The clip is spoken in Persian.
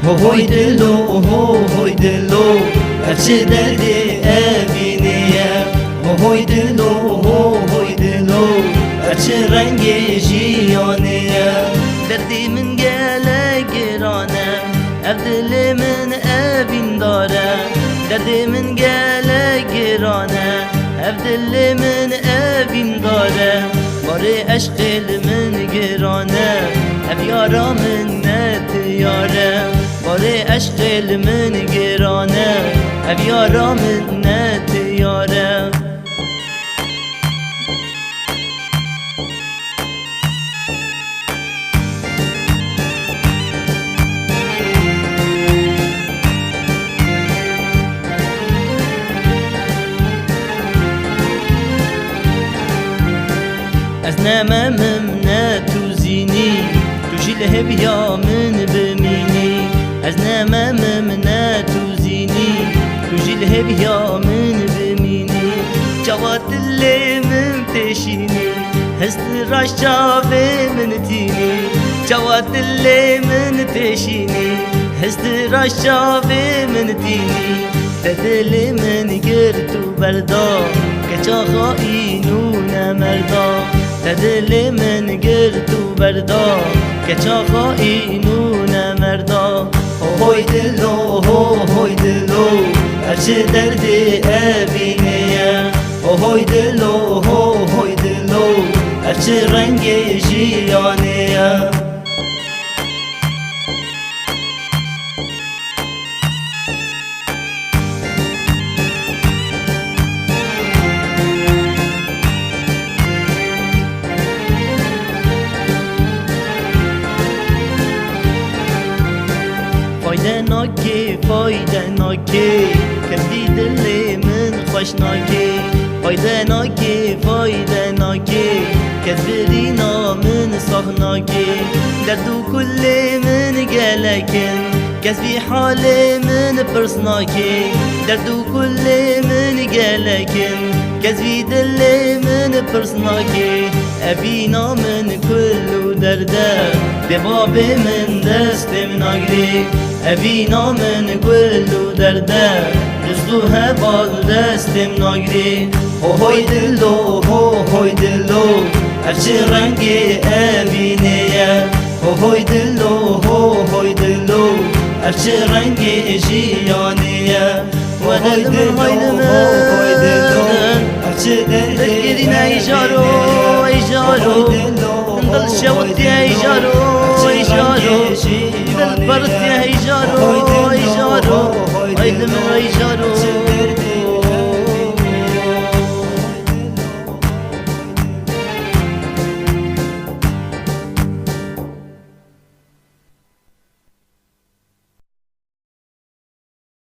هوی دلو هوی دلو هرچه درد ابینیه هوی دلو هوی دلو هرچه رنگ جیانیه دردی من گله گرانه اف دل من ابین داره دردی من گله گرانه اف دل من ابین داره باره عشق من گرانه اف یارا من نتیاره باره عشق من گرانه اف یارا من نتیاره از نممم نتوزینی تو جیله بیا من بمینی از نممم نتوزینی تو جیله بیا من بمینی جوات اللي من تشيني هست رشاوي من تيني جوات اللي من تشيني هست رشاوي من تيني تدل من قرت بردا كچا خائنون مردا تدل من قرت بردا كچا خائنون مردا هوی دلو هوی دلو هرچه درد ابینیه هوی دلو هوی دلو هرچه رنگ جیانیه فایده ناکی فایده ناکی کردی دل من خوش ناکی فایده ناکی فایده ناکی کردی من صاخ ناکی دردو کل من گلکن کسبی حال من پرس ناکی دردو کل من گلکن کسبی دل من پرس ناکی ابینا من کلو درده به باب من دست من آگری ابینا من کلو درده رزقو هبال دست من آگری هوی دلو هوی دلو هرچه رنگ ابینیه هوی دلو هوی دلو هرچه رنگ جیانیه هوی دلو هوی دلو هرچه درد تذكرنا يجارو يجارو نضل شوت يا يجارو يجارو نضل برد يا يجارو يجارو هاي لما يجارو